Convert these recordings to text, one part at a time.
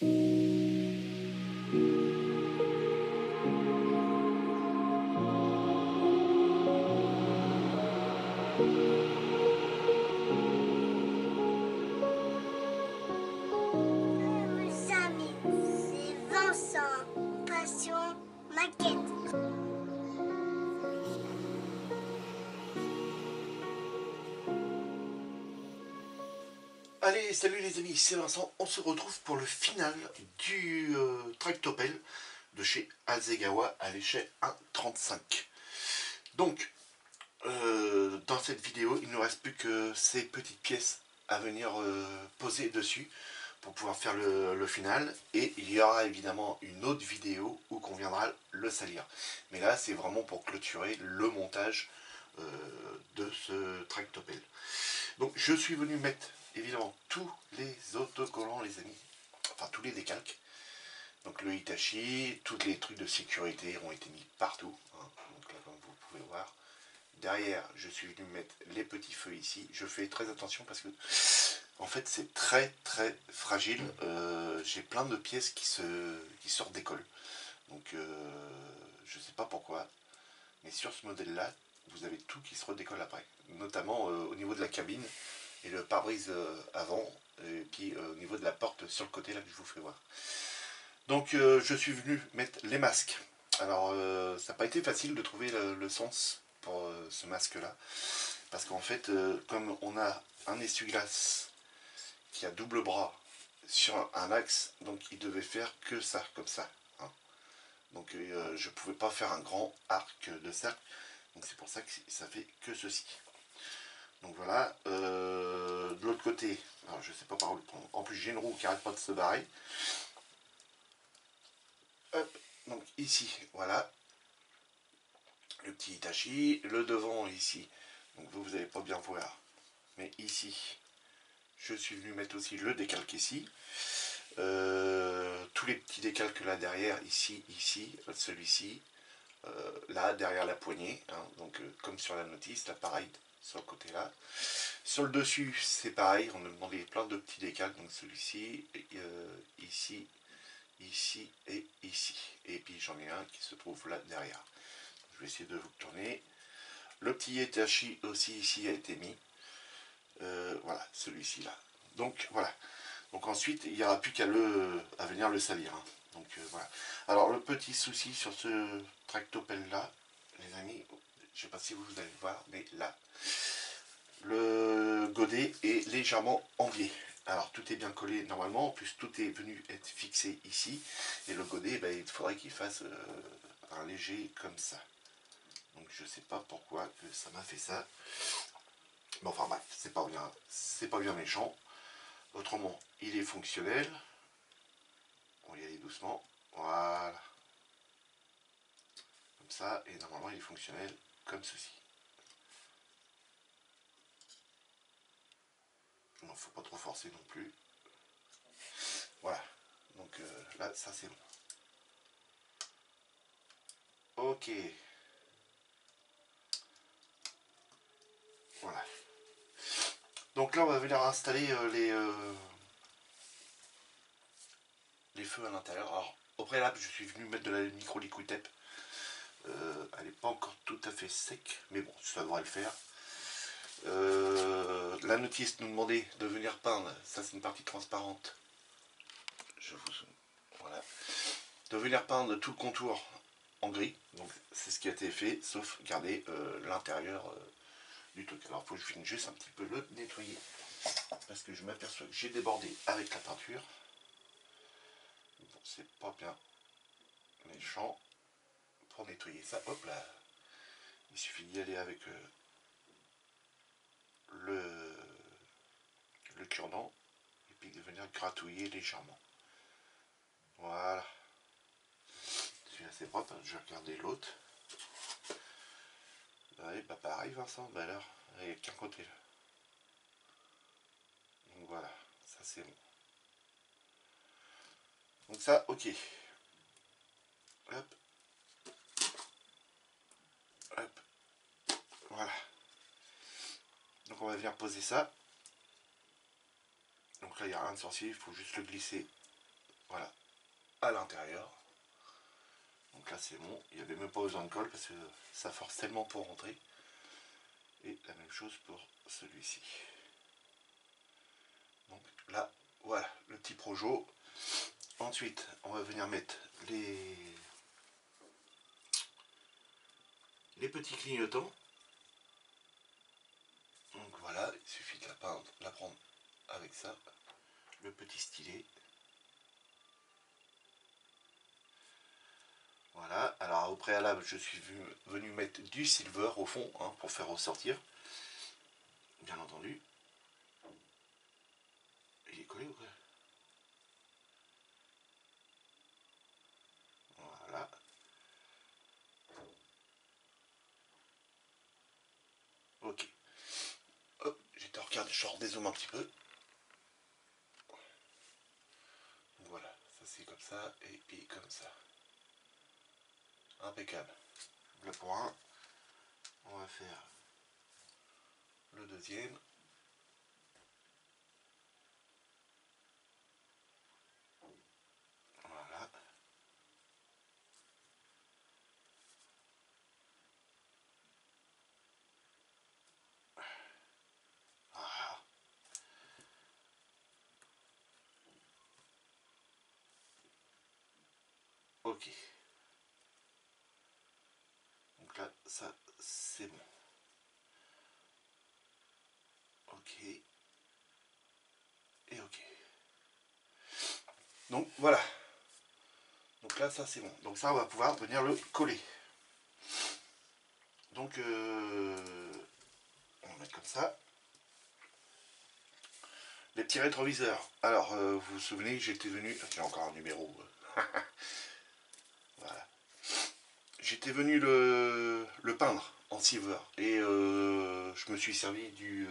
Mes amis, c'est Vincent, passion maquette. Allez, salut les amis, c'est Vincent. On se retrouve pour le final du tractopelle de chez Hasegawa à l'échelle 1,35. Donc, dans cette vidéo, il ne nous reste plus que ces petites pièces à venir poser dessus pour pouvoir faire le final. Et il y aura évidemment une autre vidéo où on viendra le salir. Mais là, c'est vraiment pour clôturer le montage de ce tractopelle. Donc, je suis venu mettre évidemment tous les autocollants, les amis, enfin tous les décalques. Donc le Hitachi, tous les trucs de sécurité ont été mis partout, hein. Donc là, comme vous pouvez voir, derrière je suis venu mettre les petits feux ici. Je fais très attention parce que en fait c'est très fragile. J'ai plein de pièces qui se redécollent. Donc je sais pas pourquoi, mais sur ce modèle là vous avez tout qui se redécolle après, notamment au niveau de la cabine et le pare-brise avant, et puis au niveau de la porte sur le côté là que je vous fais voir. Donc je suis venu mettre les masques. Alors ça n'a pas été facile de trouver le sens pour ce masque là, parce qu'en fait comme on a un essuie-glace qui a double bras sur un axe, donc il devait faire que ça, comme ça, hein. Donc je pouvais pas faire un grand arc de cercle, donc c'est pour ça que ça fait que ceci. Donc voilà, de l'autre côté, alors je sais pas par où le prendre. En plus j'ai une roue qui arrête pas de se barrer. Hop, donc ici, voilà, le petit Hitachi, le devant ici, donc vous n'allez pas bien voir, mais ici, je suis venu mettre aussi le décalque ici, tous les petits décalques là derrière, ici, celui-ci, là derrière la poignée, hein, donc comme sur la notice, là pareil, sur le côté là. Sur le dessus, c'est pareil, on a demandé plein de petits décalques, donc celui-ci, ici, ici et ici. Et puis j'en ai un qui se trouve là derrière. Je vais essayer de vous tourner. Le petit Hitachi aussi ici a été mis. Voilà, celui-ci là. Donc voilà. Donc ensuite, il n'y aura plus qu'à venir le salir, hein. Donc voilà. Alors le petit souci sur ce tractopelle là, les amis, je ne sais pas si vous allez le voir, mais là, le godet est légèrement envié. Alors tout est bien collé normalement, en plus tout est venu être fixé ici, et le godet, ben, il faudrait qu'il fasse un léger comme ça. Donc je sais pas pourquoi que ça m'a fait ça. Mais enfin bref, c'est pas bien méchant. Autrement, il est fonctionnel. On va y aller doucement. Voilà. Comme ça, et normalement il est fonctionnel comme ceci. Il ne faut pas trop forcer non plus. Voilà. Donc là, ça c'est bon. Ok. Voilà. Donc là, on va venir installer les feux à l'intérieur. Alors, au préalable, je suis venu mettre de la micro liquid tape. Elle n'est pas encore tout à fait sec, mais bon, ça devrait le faire. La notice nous demandait de venir peindre, ça c'est une partie transparente. Voilà. De venir peindre tout le contour en gris, donc c'est ce qui a été fait, sauf garder l'intérieur du truc. Alors il faut que je finisse juste un petit peu le nettoyer, parce que je m'aperçois que j'ai débordé avec la peinture. Bon, c'est pas bien méchant. Pour nettoyer ça, hop là, il suffit d'y aller avec le cure-dent, et puis de venir gratouiller légèrement. Voilà. Celui-là c'est propre, hein. Je vais regarder l'autre. Ouais, bah pareil Vincent, bah alors, il n'y a qu'un côté là. Donc voilà, ça c'est bon. Donc ça, ok. Hop. Hop. Voilà. Donc on va venir poser ça. Donc là il n'y a rien de sorcier, il faut juste le glisser voilà, à l'intérieur. Donc là c'est bon, il n'y avait même pas besoin de colle parce que ça force tellement pour rentrer. Et la même chose pour celui-ci. Donc là, voilà, le petit projo. Ensuite, on va venir mettre les petits clignotants. Donc voilà, il suffit de la prendre avec ça, le petit stylet. Voilà, alors au préalable, je suis venu mettre du silver au fond, hein, pour faire ressortir, bien entendu. Il est collé ou quoi? Voilà. Ok. Hop, j'étais en regard, je redézoome un petit peu. Donc voilà, ça c'est comme ça, et puis comme ça. Impeccable. Là pour un, on va faire le deuxième. Voilà. Ah. Ok. Donc là, ça c'est bon. Ok. Et ok. Donc voilà. Donc là, ça c'est bon. Donc ça, on va pouvoir venir le coller. Donc, on va mettre comme ça. Les petits rétroviseurs. Alors, vous vous souvenez, j'étais venu... J'ai encore un numéro. Voilà. J'étais venu le peindre en silver. Et je me suis servi du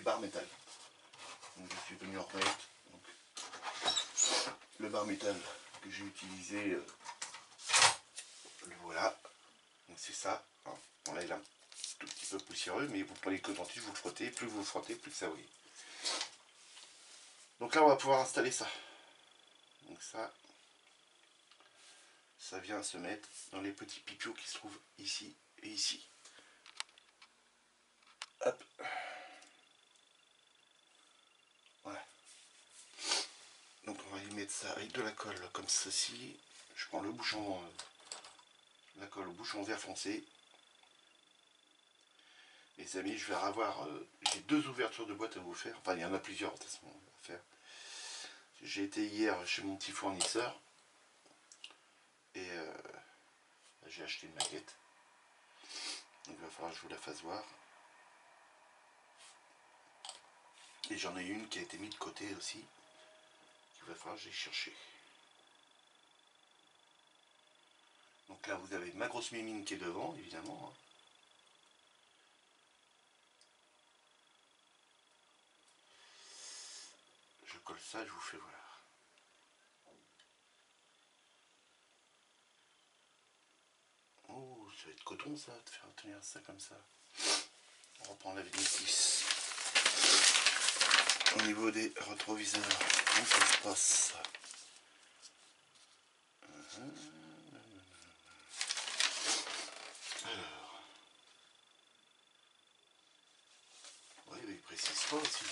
bar métal. Donc, je suis venu en remettre. Donc, le bar métal que j'ai utilisé, le voilà. Donc, c'est ça. Hein. Bon, là, il est un tout petit peu poussiéreux, mais vous prenez le coton-tige, vous le frottez. Plus vous le frottez, plus ça brille. Donc là, on va pouvoir installer ça. Donc ça vient se mettre dans les petits pipios qui se trouvent ici et ici. Hop. Voilà. Donc on va y mettre ça avec de la colle comme ceci. Je prends le bouchon, la colle au bouchon vert foncé. Les amis, je vais avoir, j'ai 2 ouvertures de boîte à vous faire. Enfin, il y en a plusieurs de toute façon à faire. J'ai été hier chez mon petit fournisseur et j'ai acheté une maquette. Donc il va falloir que je vous la fasse voir. Et j'en ai une qui a été mise de côté aussi. Il va falloir que j'aille chercher. Donc là, vous avez ma grosse mimine qui est devant, évidemment. Hein. Je colle ça, je vous fais voir. Oh, ça va être coton ça, de faire tenir ça comme ça. On reprend la Vénétis. Au niveau des rétroviseurs, comment ça se passe? Alors, oui, mais il précise pas aussi.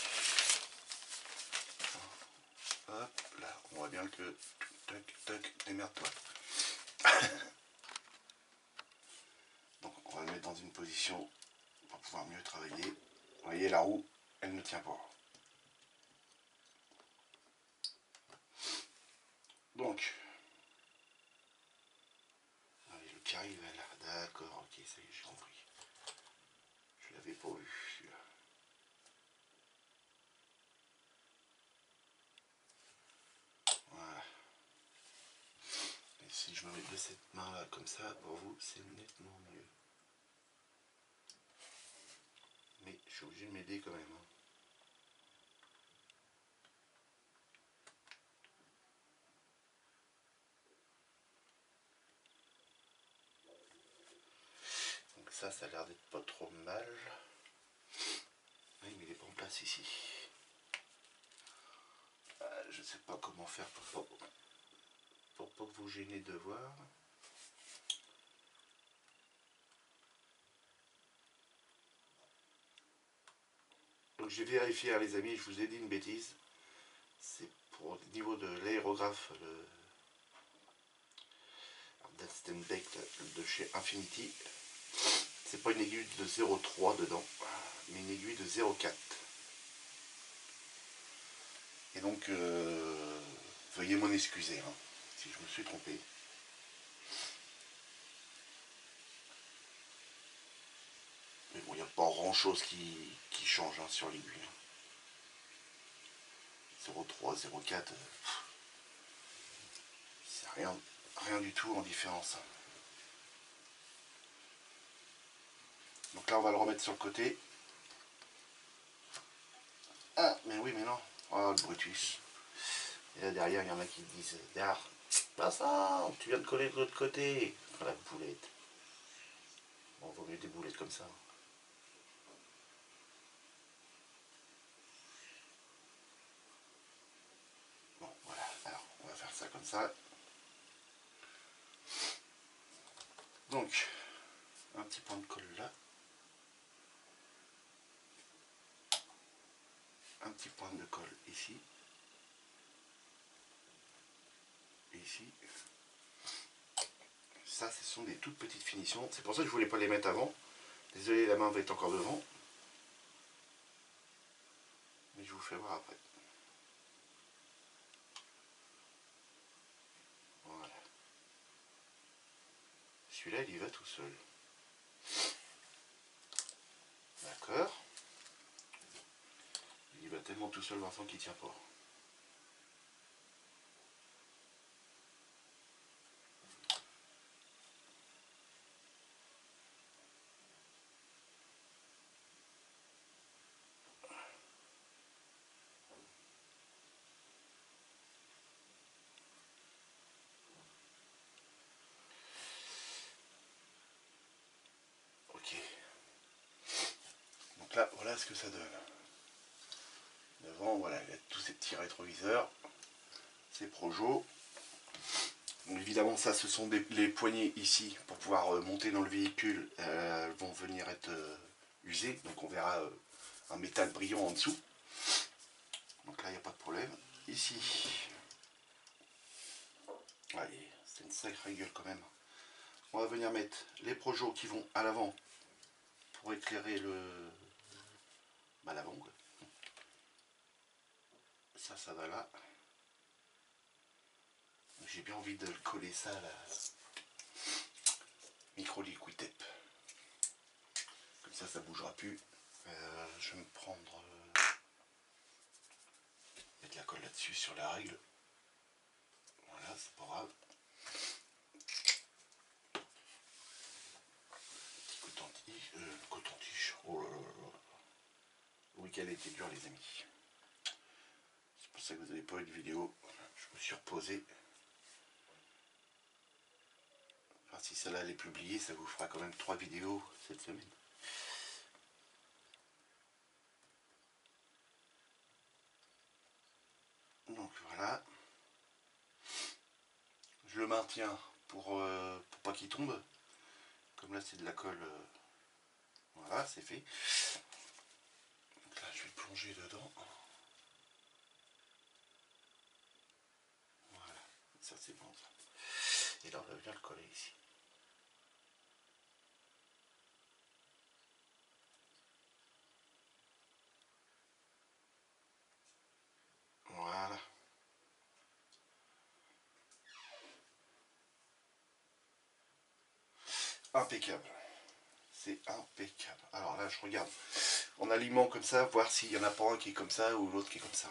Hop, là, on voit bien que tac, tac, démerde-toi. Donc, on va le mettre dans une position pour pouvoir mieux travailler. Vous voyez, la roue, elle ne tient pas. Donc, allez, le carré va là. D'accord, ok, ça y est, j'ai compris. Je l'avais pas vu celui-là. Voilà. Et si je me mets de cette main-là comme ça, pour vous, c'est nettement mieux. Mais je suis obligé de m'aider quand même. Hein. Donc ça a l'air d'être pas trop mal. Oui, mais il est pas en place ici. Je sais pas comment faire. faire pour pas vous gêner de voir. Donc j'ai vérifié, les amis, je vous ai dit une bêtise. C'est pour le niveau de l'aérographe, le Denstenbeck de chez Infinity. C'est pas une aiguille de 0,3 dedans, mais une aiguille de 0,4. Et donc, veuillez m'en excuser hein, si je me suis trompé. Mais bon, il n'y a pas grand chose qui change hein, sur l'aiguille. 0,3, 0,4, c'est rien du tout en différence. Donc là, on va le remettre sur le côté. Ah, mais oui, mais non. Oh, le brutus. Et là, derrière, il y en a qui disent, derrière, pas ça, tu viens de coller de l'autre côté. Oh, la boulette. Bon, vaut mieux des boulettes comme ça. Bon, voilà. Alors, on va faire ça comme ça. Donc, un petit point de colle là. Un petit point de colle ici. Et ici. Ça, ce sont des toutes petites finitions. C'est pour ça que je voulais pas les mettre avant. Désolé, la main va être encore devant. Mais je vous fais voir après. Voilà. Celui-là, il y va tout seul. D'accord. Il y va tellement tout seul, Vincent, qu'il tient pas. Ok. Donc là, voilà ce que ça donne. Devant, voilà, il y a tous ces petits rétroviseurs. Ces Projo. Donc évidemment, ça, ce sont les poignées ici pour pouvoir monter dans le véhicule. Elles vont venir être usées. Donc on verra un métal brillant en dessous. Donc là, il n'y a pas de problème. Ici, allez, c'est une sacrée gueule quand même. On va venir mettre les Projo qui vont à l'avant pour éclairer l'avant. Ça va là. J'ai bien envie de le coller ça à la micro liquid tape. Comme ça, ça bougera plus. Je vais me prendre mettre la colle là-dessus sur la règle. Voilà, c'est pas grave. Petit coton-tige. Oh là là là. Oui, qu'elle a été dure, les amis. C'est pour ça que vous n'avez pas eu de vidéo. Je me suis reposé. Enfin, si celle-là elle est publiée, ça vous fera quand même 3 vidéos cette semaine. Donc voilà. Je le maintiens pour pas qu'il tombe. Comme là c'est de la colle. Voilà, c'est fait. Donc là je vais le plonger dedans. Voilà, ça c'est bon ça. Et là on va venir le coller ici. Voilà. Impeccable. C'est impeccable. Alors là, je regarde en aliment comme ça, voir s'il n'y en a pas un qui est comme ça ou l'autre qui est comme ça.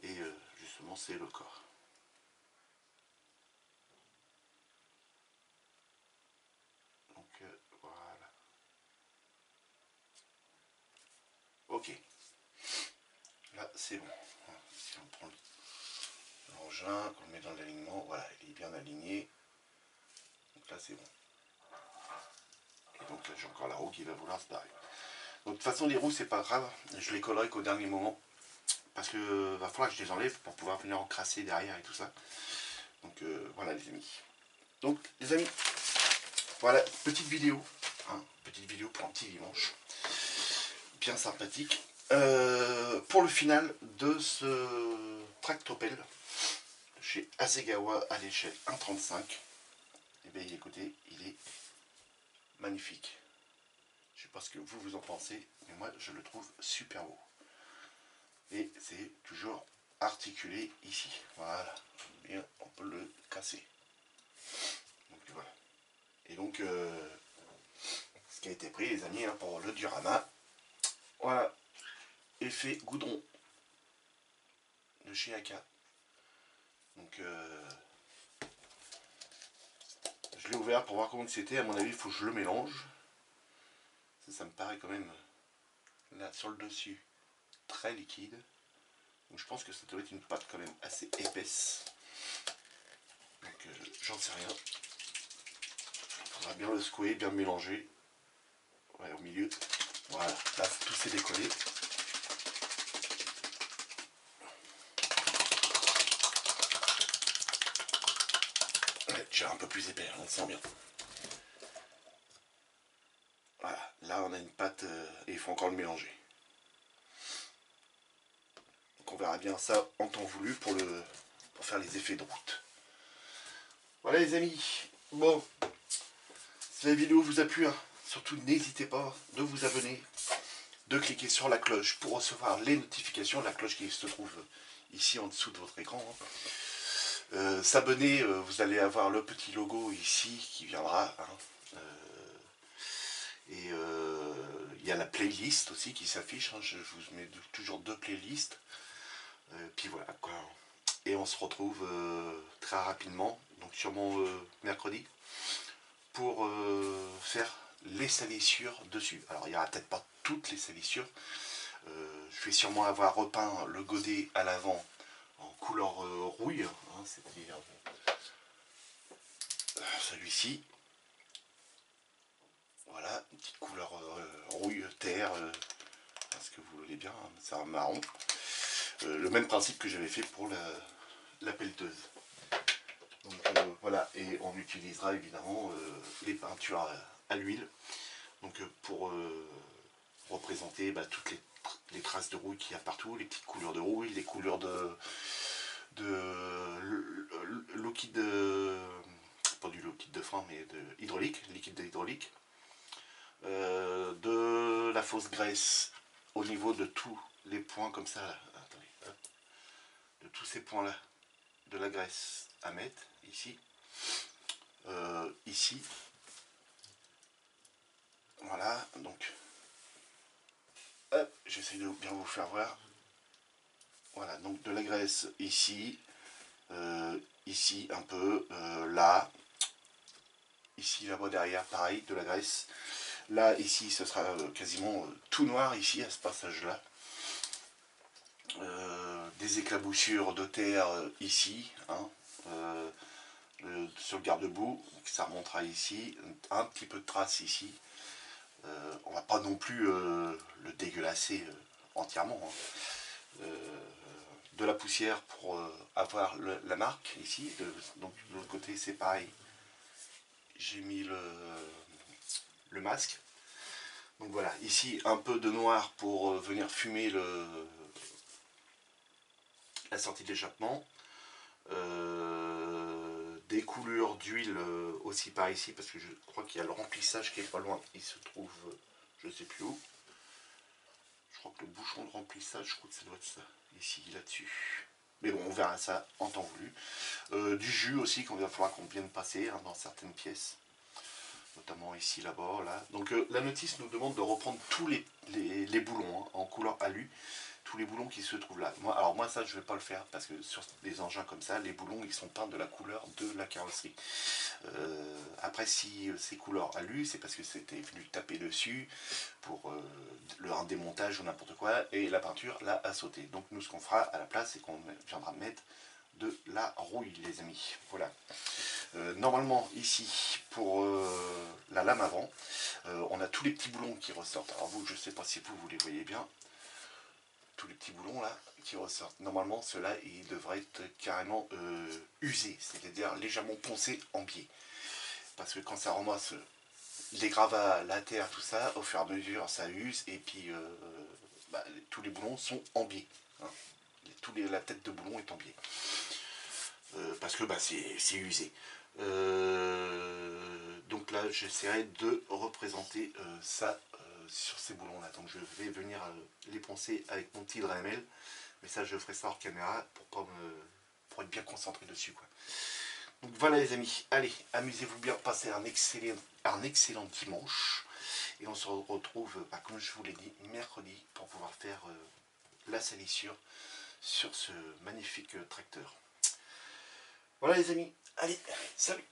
Et justement, c'est le corps. Donc voilà. Ok. Là, c'est bon. Si on prend l'engin, qu'on le met dans l'alignement, voilà, il est bien aligné. Donc là, c'est bon. Et donc là, j'ai encore la roue qui va vouloir se barrer. Donc de toute façon, les roues, c'est pas grave. Je les collerai qu'au dernier moment parce que va falloir que je les enlève pour pouvoir venir encrasser derrière et tout ça. Donc voilà les amis. Donc les amis, voilà, petite vidéo, hein, petite vidéo pour un petit dimanche, bien sympathique, pour le final de ce tractopelle chez Hasegawa à l'échelle 1,35. Et bien écoutez, il est magnifique. Je sais pas ce que vous en pensez, mais moi je le trouve super beau. Et c'est toujours articulé ici. Voilà. Et on peut le casser. Donc voilà. Et donc ce qui a été pris les amis hein, pour le diorama. Voilà. Effet goudron de chez Aka. Donc je l'ai ouvert pour voir comment c'était. À mon avis, il faut que je le mélange. Ça me paraît quand même là sur le dessus très liquide. Donc je pense que ça doit être une pâte quand même assez épaisse. Donc j'en sais rien. Il faudra bien le secouer, bien le mélanger. Ouais, au milieu. Voilà, là tout s'est décollé. Ouais, j'ai un peu plus épais, on le sent bien. Voilà, là on a une pâte et il faut encore le mélanger. Donc on verra bien ça en temps voulu pour faire les effets de route. Voilà les amis, bon, si la vidéo vous a plu, hein, surtout n'hésitez pas de vous abonner, de cliquer sur la cloche pour recevoir les notifications, la cloche qui se trouve ici en dessous de votre écran. S'abonner, vous allez avoir le petit logo ici qui viendra. Hein, et il y a la playlist aussi qui s'affiche, hein, je vous mets toujours 2 playlists. Puis voilà quoi. Et on se retrouve très rapidement, donc sûrement mercredi, pour faire les salissures dessus. Alors il n'y aura peut-être pas toutes les salissures. Je vais sûrement avoir repeint le godet à l'avant en couleur rouille, hein, c'est-à-dire celui-ci. Voilà, une petite couleur rouille terre, parce que vous voulez bien, hein, c'est un marron. Le même principe que j'avais fait pour la pelleteuse. Donc voilà, et on utilisera évidemment les peintures à l'huile, donc pour représenter toutes les traces de rouille qu'il y a partout, les petites couleurs de rouille, les couleurs de liquide, pas du liquide de frein, mais de hydraulique, liquide hydraulique, de la fausse graisse au niveau de tous les points comme ça, là. Attendez, hop. De tous ces points là, de la graisse à mettre ici, ici, voilà, donc j'essaie de bien vous faire voir. Voilà, donc de la graisse ici, ici un peu, là, ici là-bas derrière, pareil, de la graisse. Là, ici, ce sera quasiment tout noir ici à ce passage-là. Des éclaboussures de terre ici, hein, sur le garde-boue, ça remontera ici, un petit peu de traces ici. On va pas non plus le dégueulasser entièrement. Hein. De la poussière pour avoir la marque ici. Donc de l'autre côté c'est pareil. J'ai mis le masque. Donc voilà, ici un peu de noir pour venir fumer la sortie d'échappement. Des coulures d'huile aussi par ici, parce que je crois qu'il y a le remplissage qui est pas loin. Il se trouve, je sais plus où. Je crois que le bouchon de remplissage, je crois que ça doit être ça, ici, là-dessus. Mais bon, on verra ça en temps voulu. Du jus aussi, qu'il va falloir qu'on vienne passer hein, dans certaines pièces. Notamment ici, là-bas, là. Donc la notice nous demande de reprendre tous les boulons hein, en couleur alu. Tous les boulons qui se trouvent là. Alors moi ça je vais pas le faire parce que sur des engins comme ça, les boulons ils sont peints de la couleur de la carrosserie. Après si ces couleurs alu, c'est parce que c'était venu taper dessus pour un démontage ou n'importe quoi et la peinture là a sauté. Donc nous ce qu'on fera à la place c'est qu'on viendra mettre de la rouille les amis. Voilà. Normalement ici pour la lame avant, on a tous les petits boulons qui ressortent. Alors vous je sais pas si vous les voyez bien. tous les petits boulons là qui ressortent. Normalement ceux-là ils devraient être carrément usés, c'est-à-dire légèrement poncés en biais. Parce que quand ça ramasse les gravats, la terre, tout ça, au fur et à mesure ça use et puis tous les boulons sont en biais. Hein. La tête de boulon est en biais. Parce que c'est usé. Donc là j'essaierai de représenter ça sur ces boulons là. Donc je vais venir les poncer avec mon petit Dremel, mais ça je ferai ça hors caméra pour être bien concentré dessus quoi. Donc voilà les amis, allez, amusez-vous bien, passez un excellent dimanche et on se retrouve comme je vous l'ai dit mercredi pour pouvoir faire la salissure sur ce magnifique tracteur. Voilà les amis, allez, salut!